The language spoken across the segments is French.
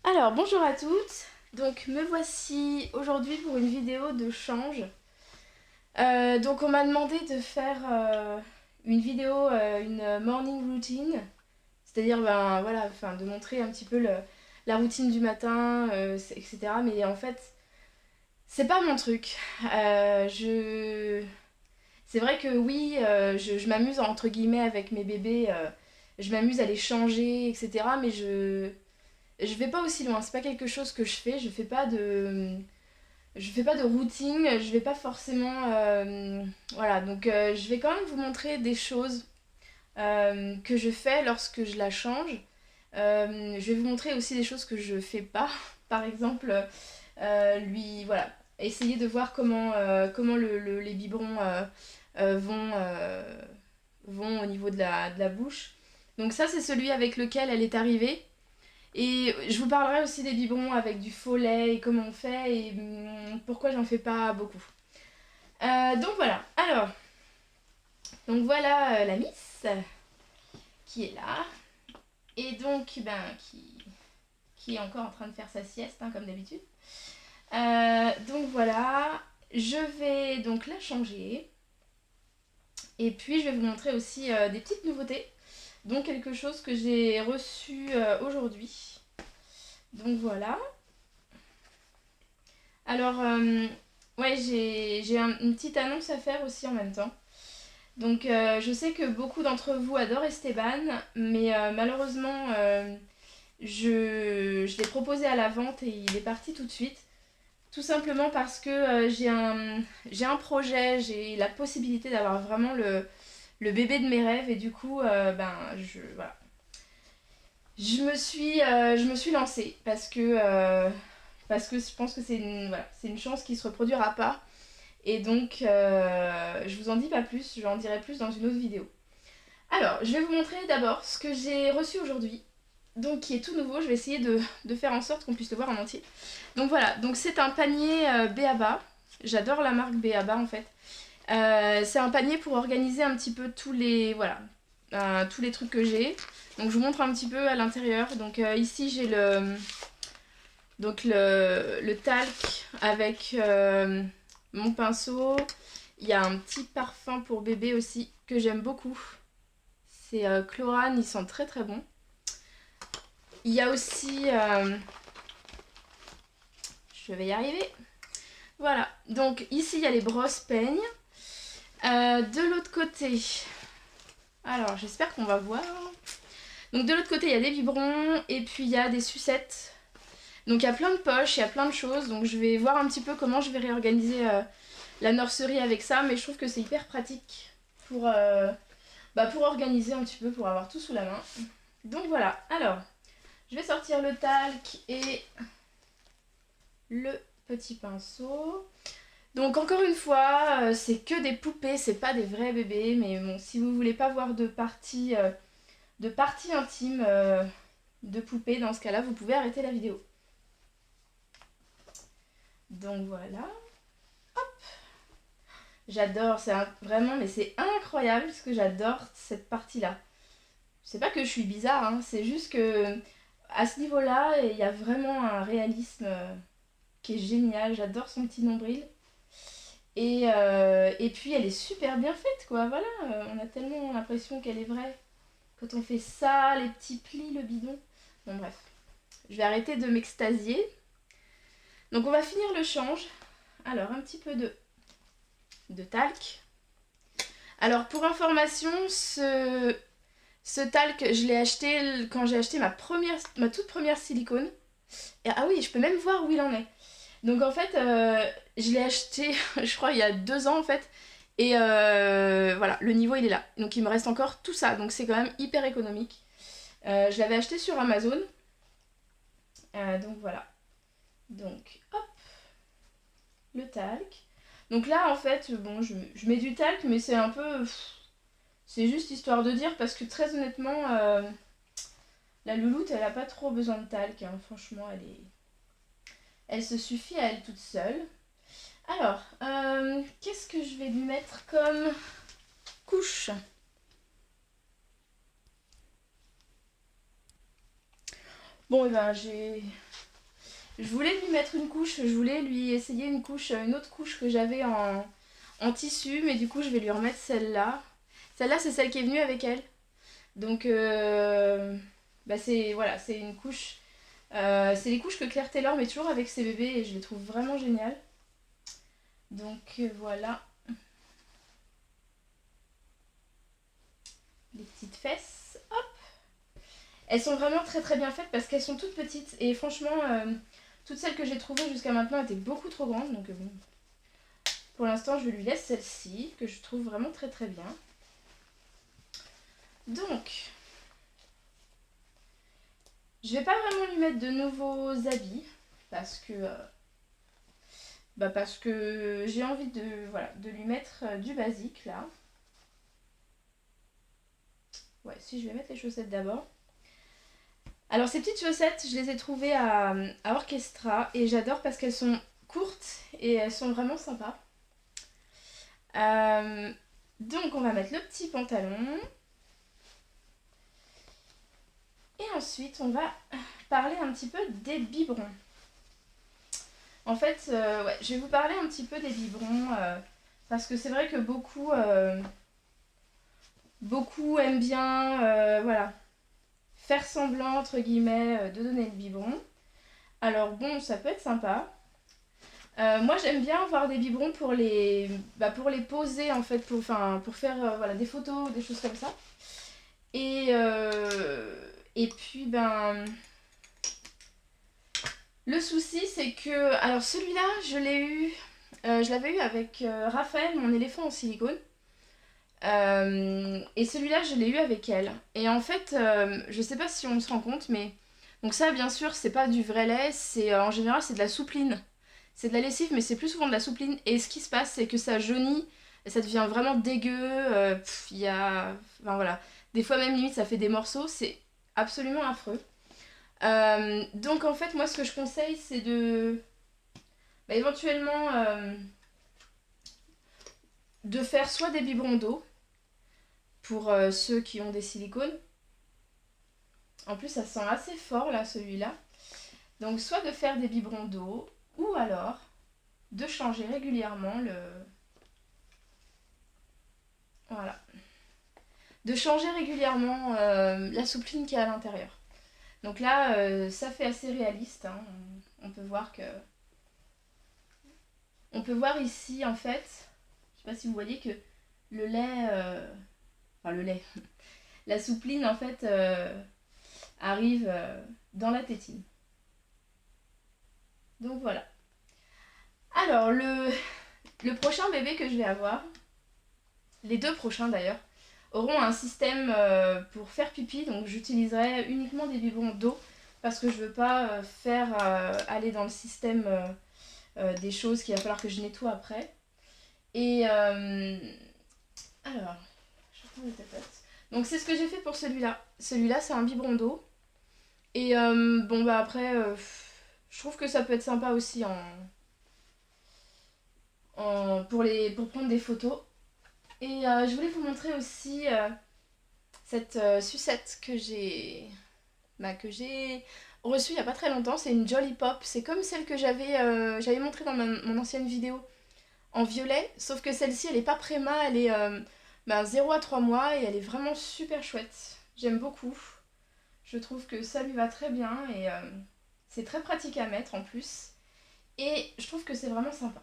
Alors bonjour à toutes, donc me voici aujourd'hui pour une vidéo de change. Donc on m'a demandé de faire une vidéo, une morning routine, c'est-à-dire ben voilà, enfin de montrer un petit peu la routine du matin, etc. Mais en fait c'est pas mon truc. C'est vrai que oui, je m'amuse entre guillemets avec mes bébés, je m'amuse à les changer, etc. Mais je vais pas aussi loin, c'est pas quelque chose que je fais, je fais pas de routine, je vais pas forcément voilà, donc je vais quand même vous montrer des choses que je fais lorsque je la change. Je vais vous montrer aussi des choses que je fais pas. Par exemple, lui voilà, essayer de voir comment les biberons vont au niveau de la bouche. Donc ça c'est celui avec lequel elle est arrivée. Et je vous parlerai aussi des biberons avec du faux lait et comment on fait et pourquoi j'en fais pas beaucoup. Donc voilà, alors, donc voilà la Miss qui est là et donc qui est encore en train de faire sa sieste hein, comme d'habitude. Donc voilà, je vais donc la changer et puis je vais vous montrer aussi des petites nouveautés, donc quelque chose que j'ai reçu aujourd'hui. Donc voilà. Alors, ouais, j'ai une petite annonce à faire aussi en même temps. Donc, je sais que beaucoup d'entre vous adorent Esteban, mais malheureusement, je l'ai proposé à la vente et il est parti tout de suite. Tout simplement parce que j'ai un projet, j'ai la possibilité d'avoir vraiment le bébé de mes rêves et du coup, voilà. Je me suis lancée parce que je pense que voilà, c'est une chance qui se reproduira pas. Et donc, je vous en dis pas plus, j'en dirai plus dans une autre vidéo. Alors, je vais vous montrer d'abord ce que j'ai reçu aujourd'hui. Donc, qui est tout nouveau, je vais essayer de faire en sorte qu'on puisse le voir en entier. Donc voilà, donc c'est un panier B.A.B.A. J'adore la marque B.A.B.A. en fait. C'est un panier pour organiser un petit peu voilà, tous les trucs que j'ai. Donc je vous montre un petit peu à l'intérieur. Donc ici j'ai le talc avec mon pinceau. Il y a un petit parfum pour bébé aussi que j'aime beaucoup. C'est Chlorane, il sent très très bon. Il y a aussi... je vais y arriver. Voilà, donc ici il y a les brosses peignes. De l'autre côté... Alors j'espère qu'on va voir. Donc de l'autre côté il y a des biberons et puis il y a des sucettes. Donc il y a plein de poches, il y a plein de choses. Donc je vais voir un petit peu comment je vais réorganiser la nurserie avec ça. Mais je trouve que c'est hyper pratique pour organiser un petit peu, pour avoir tout sous la main. Donc voilà, alors je vais sortir le talc et le petit pinceau. Donc encore une fois, c'est que des poupées, c'est pas des vrais bébés. Mais bon, si vous voulez pas voir de partie intime de poupées, dans ce cas-là, vous pouvez arrêter la vidéo. Donc voilà. J'adore, vraiment, mais c'est incroyable parce que j'adore cette partie-là. C'est pas que je suis bizarre, hein, c'est juste que à ce niveau-là, il y a vraiment un réalisme qui est génial. J'adore son petit nombril. Et puis elle est super bien faite, quoi. Voilà, on a tellement l'impression qu'elle est vraie. Quand on fait ça, les petits plis, le bidon. Bon, bref. Je vais arrêter de m'extasier. Donc on va finir le change. Alors, un petit peu de talc. Alors pour information, ce talc, je l'ai acheté quand j'ai acheté ma toute première silicone. Et, ah oui, je peux même voir où il en est. Donc en fait, je l'ai acheté, je crois, il y a 2 ans en fait. Et voilà, le niveau il est là. Donc il me reste encore tout ça. Donc c'est quand même hyper économique. Je l'avais acheté sur Amazon. Donc voilà. Donc hop, le talc. Donc là en fait, bon, je mets du talc, mais c'est un peu... C'est juste histoire de dire parce que très honnêtement, la louloute elle a pas trop besoin de talc. Hein. Franchement, elle se suffit à elle toute seule. Alors, qu'est-ce que je vais lui mettre comme couche? Bon, et ben j'ai Je voulais lui mettre une couche, je voulais lui essayer une autre couche que j'avais en tissu, mais du coup je vais lui remettre celle-là. Celle-là c'est celle qui est venue avec elle. Donc bah c'est voilà, c'est une couche. C'est les couches que Claire Taylor met toujours avec ses bébés et je les trouve vraiment géniales. Donc voilà. Les petites fesses. Hop. Elles sont vraiment très très bien faites parce qu'elles sont toutes petites. Et franchement, toutes celles que j'ai trouvées jusqu'à maintenant étaient beaucoup trop grandes. Donc bon. Pour l'instant, je lui laisse celle-ci que je trouve vraiment très très bien. Donc, je vais pas vraiment lui mettre de nouveaux habits parce que j'ai envie de lui mettre du basique là. Ouais, si je vais mettre les chaussettes d'abord. Alors ces petites chaussettes, je les ai trouvées à Orchestra et j'adore parce qu'elles sont courtes et elles sont vraiment sympas. Donc on va mettre le petit pantalon. Et ensuite on va parler un petit peu des biberons. En fait, ouais, je vais vous parler un petit peu des biberons parce que c'est vrai que beaucoup aiment bien voilà, faire semblant entre guillemets de donner le biberon. Alors bon, ça peut être sympa. Moi j'aime bien avoir des biberons pour les poser en fait, pour faire voilà, des photos, des choses comme ça. Et puis le souci c'est que, alors celui-là je l'avais eu avec Raphaël, mon éléphant en silicone. Et celui-là je l'ai eu avec elle. Et en fait, je sais pas si on se rend compte, mais donc ça bien sûr c'est pas du vrai lait, c'est en général c'est de la soupline. C'est de la lessive, mais c'est plus souvent de la soupline. Et ce qui se passe, c'est que ça jaunit, et ça devient vraiment dégueu. Il y a... Enfin voilà. Des fois même limite ça fait des morceaux, c'est absolument affreux. Donc en fait moi ce que je conseille c'est de... éventuellement de faire soit des biberons d'eau, pour ceux qui ont des silicones. En plus ça sent assez fort là celui-là. Donc soit de faire des biberons d'eau, ou alors de changer régulièrement voilà. De changer régulièrement la soupline qui est à l'intérieur. Donc là, ça fait assez réaliste. Hein. On peut voir que... On peut voir ici, en fait, je sais pas si vous voyez que le lait... Enfin, le lait. La soupline, en fait, arrive dans la tétine. Donc voilà. Alors, le prochain bébé que je vais avoir, les deux prochains d'ailleurs, auront un système pour faire pipi, donc j'utiliserai uniquement des biberons d'eau parce que je veux pas faire aller dans le système des choses qu'il va falloir que je nettoie après. Et alors, je prends les tapettes. Donc c'est ce que j'ai fait pour celui-là. Celui-là c'est un biberon d'eau. Et bon bah après, je trouve que ça peut être sympa aussi pour prendre des photos. Et je voulais vous montrer aussi cette sucette que j'ai reçue il n'y a pas très longtemps. C'est une Jolly Pop. C'est comme celle que j'avais montrée dans mon ancienne vidéo en violet. Sauf que celle-ci, elle n'est pas préma. Elle est 0 à 3 mois et elle est vraiment super chouette. J'aime beaucoup. Je trouve que ça lui va très bien et c'est très pratique à mettre en plus. Et je trouve que c'est vraiment sympa.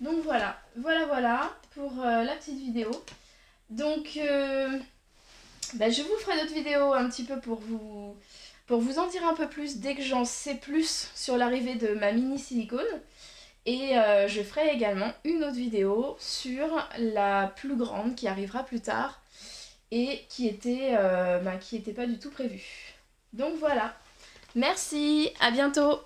Donc voilà pour la petite vidéo. Donc je vous ferai d'autres vidéos un petit peu pour vous en dire un peu plus dès que j'en sais plus sur l'arrivée de ma mini silicone. Et je ferai également une autre vidéo sur la plus grande qui arrivera plus tard et qui était pas du tout prévue. Donc voilà. Merci, à bientôt.